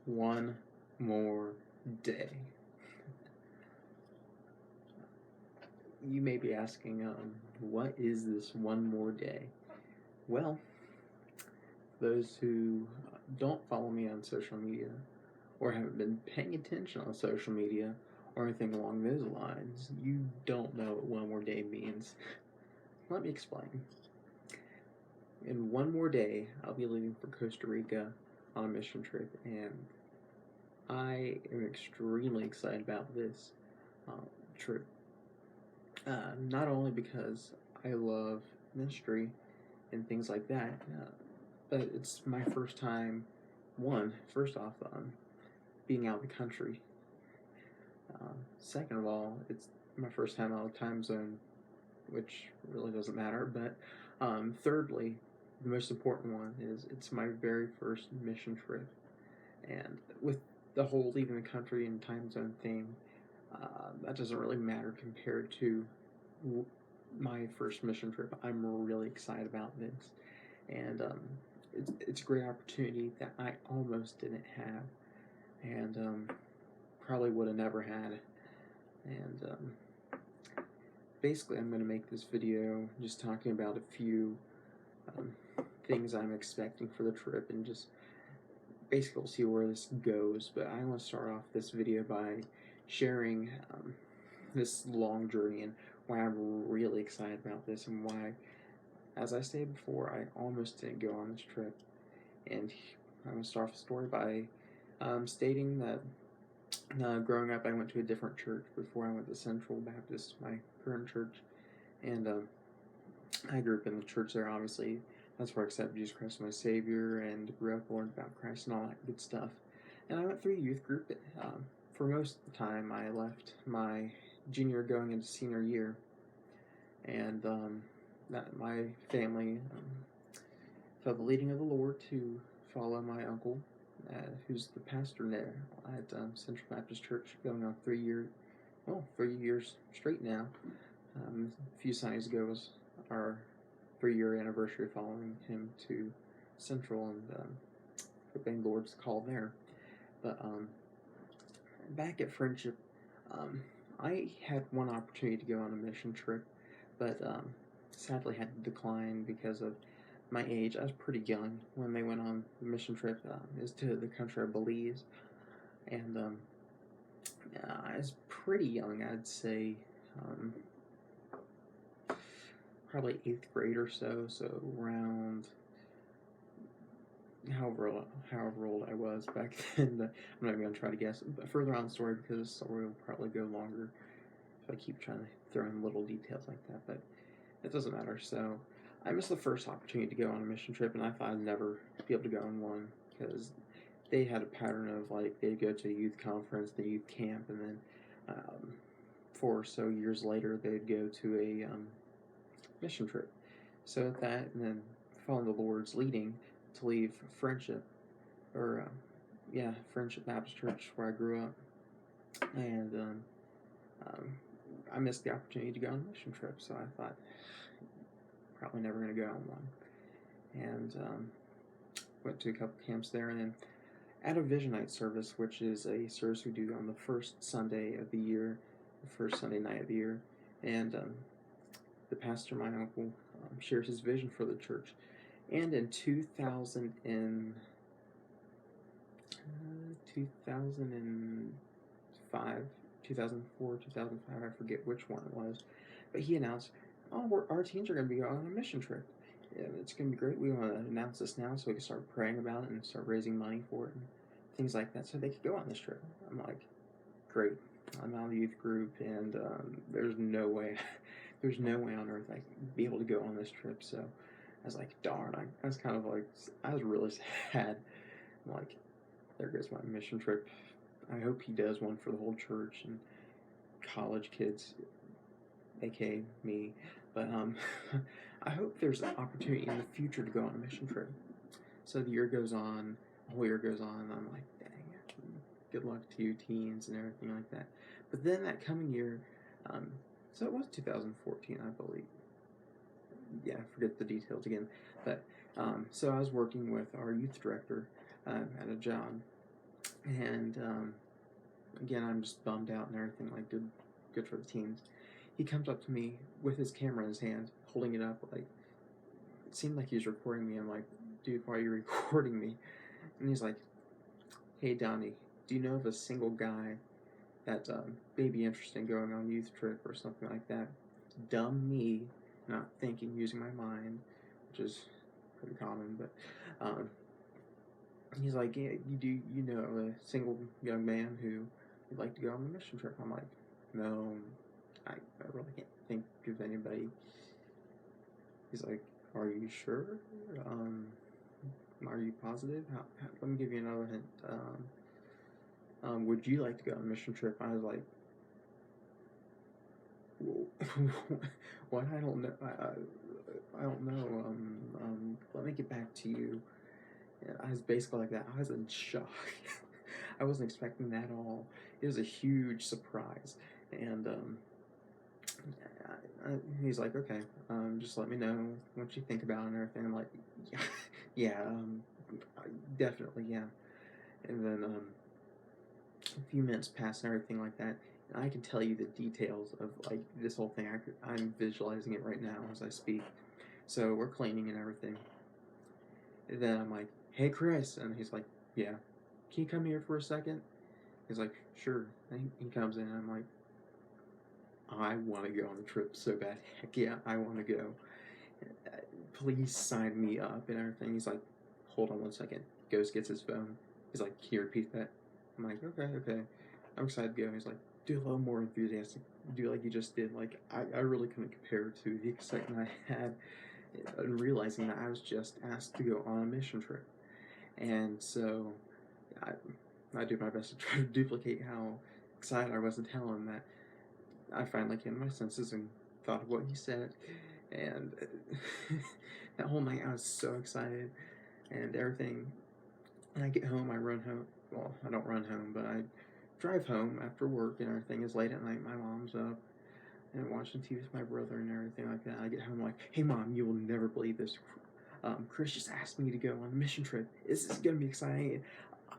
one more day. You may be asking, what is this one more day? Well, those who don't follow me on social media or haven't been paying attention on social media or anything along those lines, you don't know what one more day means. Let me explain. In one more day, I'll be leaving for Costa Rica on a mission trip, and I am extremely excited about this trip. Not only because I love ministry and things like that, but it's my first time, first off, being out of the country. Second of all, it's my first time out of the time zone, which really doesn't matter. But thirdly, the most important one is it's my very first mission trip. And with the whole leaving the country and time zone thing, that doesn't really matter compared to my first mission trip. I'm really excited about this, and it's a great opportunity that I almost didn't have, and probably would have never had. And basically, I'm going to make this video just talking about a few things I'm expecting for the trip, and just basically we'll see where this goes. But I want to start off this video by sharing this long journey and why I'm really excited about this, and why, as I stated before, I almost didn't go on this trip. And I'm going to start off the story by stating that growing up, I went to a different church before I went to Central Baptist, my current church, and I grew up in the church there. Obviously, that's where I accepted Jesus Christ as my Savior and grew up, learned about Christ and all that good stuff. And I went through a youth group. For most of the time, I left my junior going into senior year, and my family felt the leading of the Lord to follow my uncle, who's the pastor there at Central Baptist Church, going on 3 years straight now. A few Sundays ago was our 3-year anniversary following him to Central, and obeying the Lord's call there. But back at Friendship, I had one opportunity to go on a mission trip, but sadly had to decline because of my age. I was pretty young when they went on the mission trip. Is to the country of Belize, and I was pretty young. I'd say probably 8th grade or so. So around however old I was back then. I'm not even gonna try to guess. But further on the story, because the story will probably go longer if I keep trying to throw in little details like that. But it doesn't matter. So I missed the first opportunity to go on a mission trip, and I thought I'd never be able to go on one, because they had a pattern of, like, they'd go to a youth conference, the youth camp, and then 4 or so years later, they'd go to a mission trip. So at that, and then following the Lord's leading to leave Friendship, or Friendship Baptist Church, where I grew up, and I missed the opportunity to go on a mission trip, so I thought, probably never going to go on one. And went to a couple camps there, and then at a Vision Night service, which is a service we do on the first Sunday of the year, the first Sunday night of the year, and the pastor, my uncle, shares his vision for the church. And in 2004, 2005, I forget which one it was, but he announced, our teens are going to be on a mission trip. Yeah, it's going to be great. We want to announce this now so we can start praying about it and start raising money for it and things like that, so they could go on this trip. I'm like, great. I'm out of the youth group, and there's no way on earth I could be able to go on this trip. So I was like, darn. I was kind of like, I was really sad. I'm like, there goes my mission trip. I hope he does one for the whole church and college kids, aka me. But I hope there's an opportunity in the future to go on a mission trip. So the year goes on, the whole year goes on, and I'm like, dang, good luck to you teens and everything like that. But then that coming year, so it was 2014, I believe. Yeah, I forget the details again. But so I was working with our youth director at a job, And again, I'm just bummed out and everything. Like, good for the teens. He comes up to me with his camera in his hand, holding it up. Like, it seemed like he was recording me. I'm like, dude, why are you recording me? And he's like, hey, Donnie, do you know of a single guy that may be interested in going on a youth trip or something like that? Dumb me, not thinking, using my mind, which is pretty common. But he's like, yeah, you know a single young man who would like to go on a mission trip? I'm like, no, I really can't think of anybody. He's like, are you sure? Are you positive? Let me give you another hint. Would you like to go on a mission trip? I was like, what? I don't know. I don't know. Let me get back to you. Yeah, I was basically like that. I was in shock. I wasn't expecting that at all. It was a huge surprise. And he's like, okay, just let me know what you think about it and everything. I'm like, yeah, yeah, definitely, yeah. And then a few minutes pass and everything like that. And I can tell you the details of like this whole thing. I'm visualizing it right now as I speak. So we're cleaning and everything. And then I'm like, hey, Chris. And he's like, yeah, can you come here for a second? He's like, sure. And he comes in and I'm like, I want to go on the trip so bad. Heck yeah, I want to go. Please sign me up and everything. He's like, hold on one second. Goes, gets his phone. He's like, can you repeat that? I'm like, okay. I'm excited to go. He's like, do a little more enthusiastic. Do like you just did. Like, I really couldn't compare to the excitement I had and realizing that I was just asked to go on a mission trip. And so I do my best to try to duplicate how excited I was to tell him that I finally came to my senses and thought of what he said. And that whole night I was so excited and everything. And I get home, I run home. Well, I don't run home, but I drive home after work and everything is late at night. My mom's up and watching TV with my brother and everything like that. I get home like, hey mom, you will never believe this. Chris just asked me to go on a mission trip. This is gonna be exciting.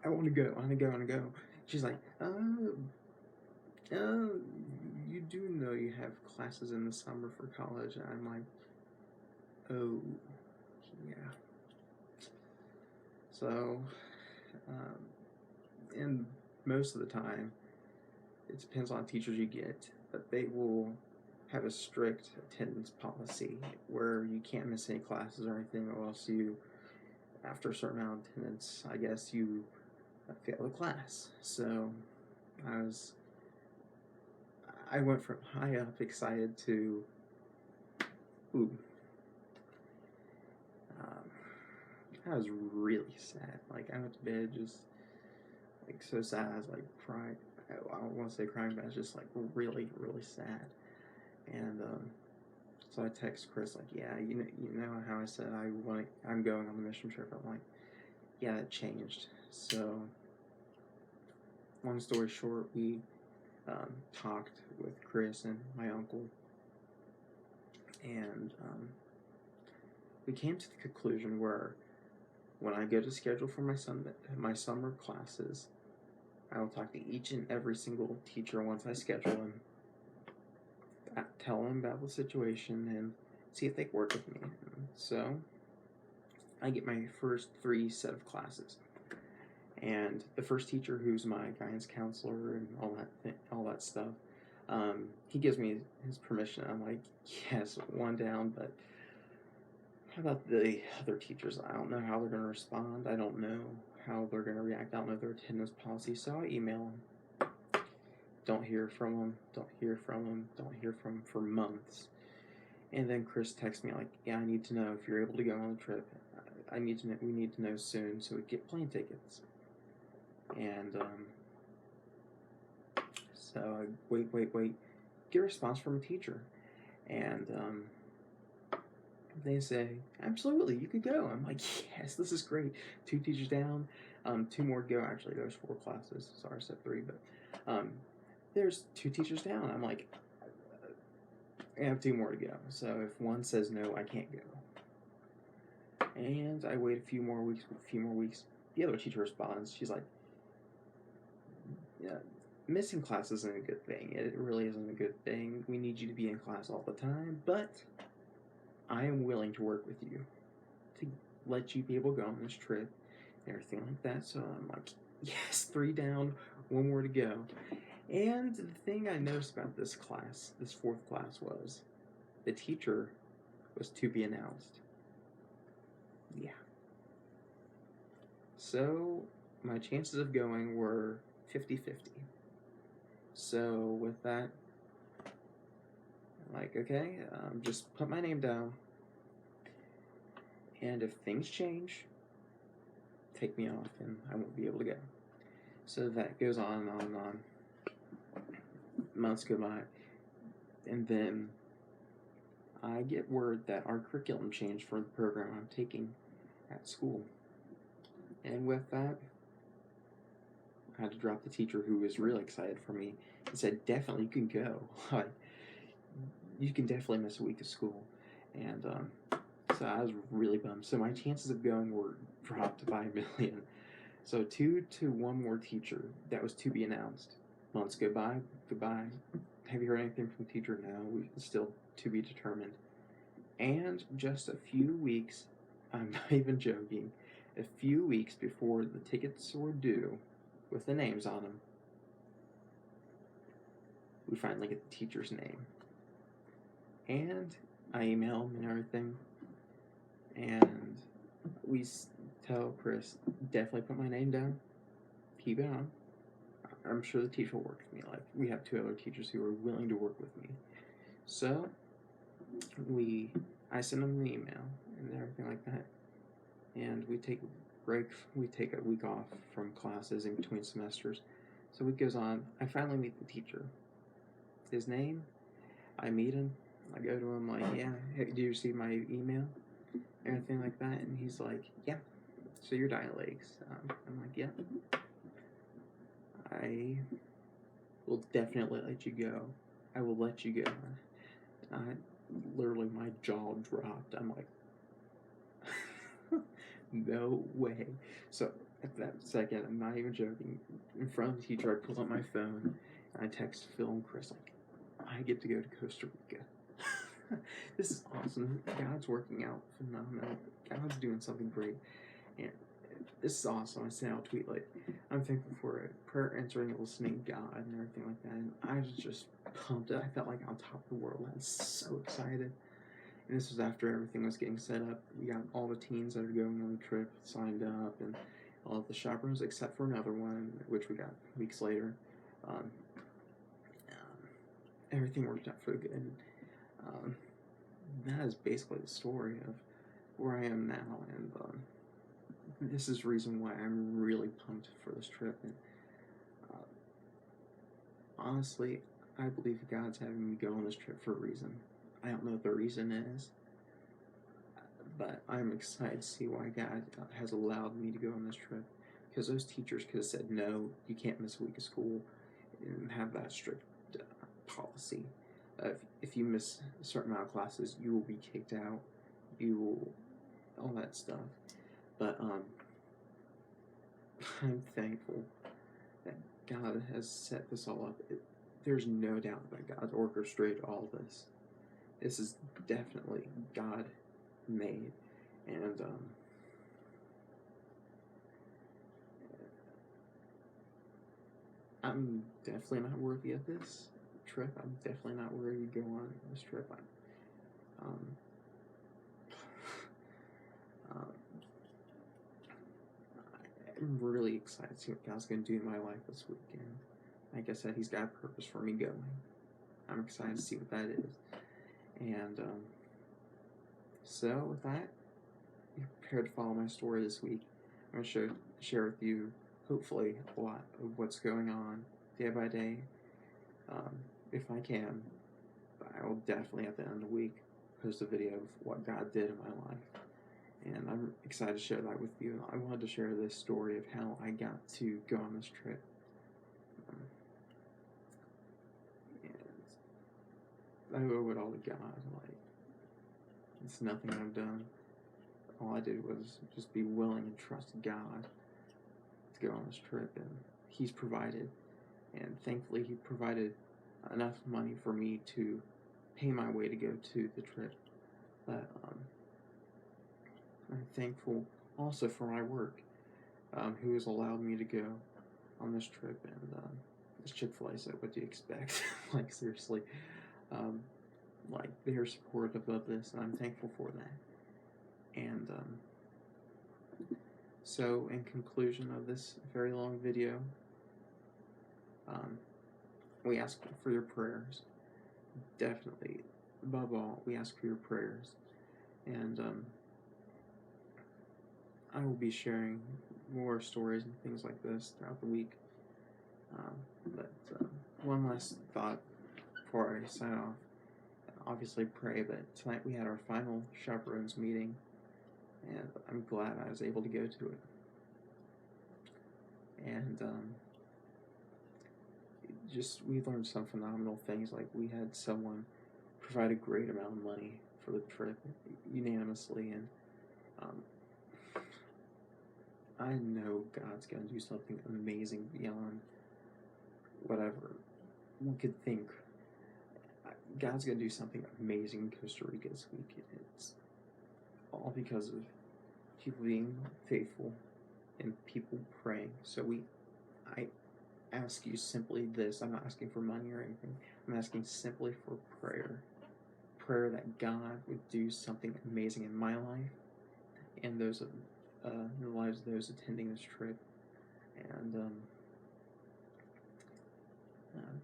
I want to go. I want to go. She's like, you do know you have classes in the summer for college. And I'm like, oh, yeah. So, and most of the time, it depends on teachers you get, but they will have a strict attendance policy where you can't miss any classes or anything, or else you, after a certain amount of attendance, I guess you fail the class. So, I went from high up excited to, ooh, I was really sad. Like, I went to bed just, like, so sad. I was, like, crying. I don't want to say crying, but I was just, like, really, really sad. And, so I text Chris, like, yeah, you know how I said I'm going on the mission trip. I'm like, yeah, it changed. So, long story short, we talked with Chris and my uncle, and we came to the conclusion where when I go to schedule for my summer classes, I will talk to each and every single teacher once I schedule them, tell them about the situation, and see if they can work with me. So I get my first 3 set of classes, and the first teacher, who's my guidance counselor and all that stuff, he gives me his permission. I'm like, yes, one down, but how about the other teachers? I don't know how they're going to respond. I don't know how they're going to react. I don't know their attendance policy, so I email them. Don't hear from them. Don't hear from them for months. And then Chris texts me like, yeah, I need to know if you're able to go on the trip. We need to know soon so we get plane tickets. And so I wait. Get a response from a teacher. And they say, absolutely, you could go. I'm like, yes, this is great. 2 teachers down, 2 more to go. Actually, there's 4 classes. Sorry, I said 3, but there's 2 teachers down. I'm like, I have 2 more to go. So if one says no, I can't go. And I wait a few more weeks. The other teacher responds. She's like, Yeah, missing class isn't a good thing. It really isn't a good thing. We need you to be in class all the time, but I am willing to work with you to let you be able to go on this trip and everything like that. So I'm like, yes, 3 down, 1 more to go. And the thing I noticed about this class, this 4th class, was the teacher was to be announced. Yeah. So my chances of going were 50-50. So with that, like, okay, just put my name down, and if things change, take me off and I won't be able to go. So that goes on and on and on. Months go by, and then I get word that our curriculum changed for the program I'm taking at school. And with that, I had to drop the teacher, who was really excited for me, and said, definitely you can go. Like, you can definitely miss a week of school. And so I was really bummed. So my chances of going were dropped by a million. So 2 to 1 more teacher. That was to be announced. Months go by. Goodbye. Have you heard anything from the teacher? No. Still to be determined. And just a few weeks, I'm not even joking, a few weeks before the tickets were due, with the names on them, we finally get the teacher's name. And I email him and everything, and we tell Chris, definitely put my name down, keep it on. I'm sure the teacher will work with me. Like, we have 2 other teachers who are willing to work with me. So I send them an email and everything like that, and we take a break. We take a week off from classes in between semesters. So a week goes on. I finally meet the teacher. His name, I meet him. I go to him like, yeah, do you receive my email? Everything like that. And he's like, yeah. So you're dying legs. I'm like, yeah. I will definitely let you go. I will let you go. Literally, my jaw dropped. I'm like, no way. So at that second, I'm not even joking. In front of the teacher, I pull up my phone and I text Phil and Chris like, I get to go to Costa Rica. This is awesome. God's working out phenomenal. God's doing something great. And this is awesome. I sent out a tweet like, I'm thankful for it. Prayer answering, listening, God, and everything like that. And I was just pumped. I felt like on top of the world. I was so excited. And this was after everything was getting set up. We got all the teens that are going on the trip signed up, and all of the chaperones except for another one, which we got weeks later. Everything worked out for good. That is basically the story of where I am now, and this is the reason why I'm really pumped for this trip. And honestly, I believe God's having me go on this trip for a reason. I don't know what the reason is, but I'm excited to see why God has allowed me to go on this trip. Because those teachers could have said, no, you can't miss a week of school, and have that strict policy. If you miss a certain amount of classes, you will be kicked out. You will, all that stuff. But I'm thankful that God has set this all up. There's no doubt that God orchestrated all this. This is definitely God made, and I'm definitely not worthy of this trip. I'm definitely not worthy to go on this trip. I'm really excited to see what God's going to do in my life this weekend. Like I said, He's got a purpose for me going. I'm excited to see what that is. And so with that, be prepared to follow my story this week. I'm going to share with you, hopefully, a lot of what's going on day by day, if I can. But I will definitely, at the end of the week, post a video of what God did in my life. And I'm excited to share that with you. I wanted to share this story of how I got to go on this trip. And I owe it all to God. Like, it's nothing I've done. All I did was just be willing and trust God to go on this trip, and He's provided. and thankfully he provided enough money for me to pay my way to go to the trip. But I'm thankful also for my work, who has allowed me to go on this trip. And this Chick-fil-A said, "What do you expect?" Like, seriously. Um, like, they're supportive of this, and I'm thankful for that. And so, in conclusion of this very long video, we ask for your prayers. Definitely, above all, we ask for your prayers. And I will be sharing more stories and things like this throughout the week. But one last thought before I sign off. Obviously pray, but tonight we had our final chaperones meeting, and I'm glad I was able to go to it. And we learned some phenomenal things. Like, we had someone provide a great amount of money for the trip unanimously, and I know God's going to do something amazing beyond whatever one could think. God's going to do something amazing in Costa Rica this week. It's all because of people being faithful and people praying. So I ask you simply this. I'm not asking for money or anything. I'm asking simply for prayer. Prayer that God would do something amazing in my life and those of in the lives of those attending this trip. And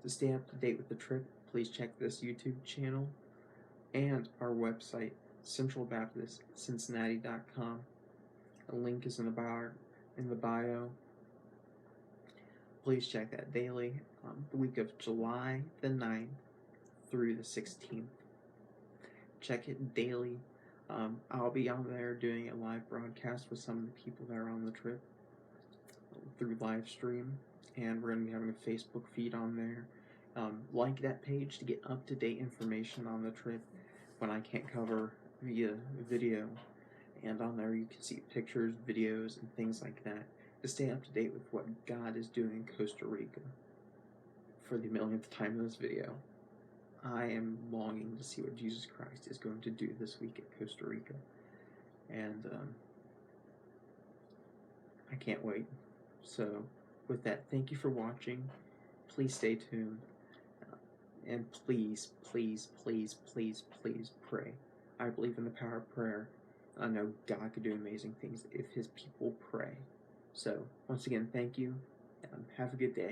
to stay up to date with the trip, please check this YouTube channel and our website, centralbaptistcincinnati.com. The link is in the bio. Please check that daily. The week of July the 9th through the 16th. Check it daily. I'll be on there doing a live broadcast with some of the people that are on the trip through live stream, and we're going to be having a Facebook feed on there. Like that page to get up-to-date information on the trip when I can't cover via video, and on there you can see pictures, videos, and things like that to stay up to date with what God is doing in Costa Rica. For the millionth time in this video, I am longing to see what Jesus Christ is going to do this week at Costa Rica, and I can't wait. So with that, thank you for watching. Please stay tuned, and please, please, please, please, please pray. I believe in the power of prayer. I know God could do amazing things if his people pray. So once again, thank you. Have a good day.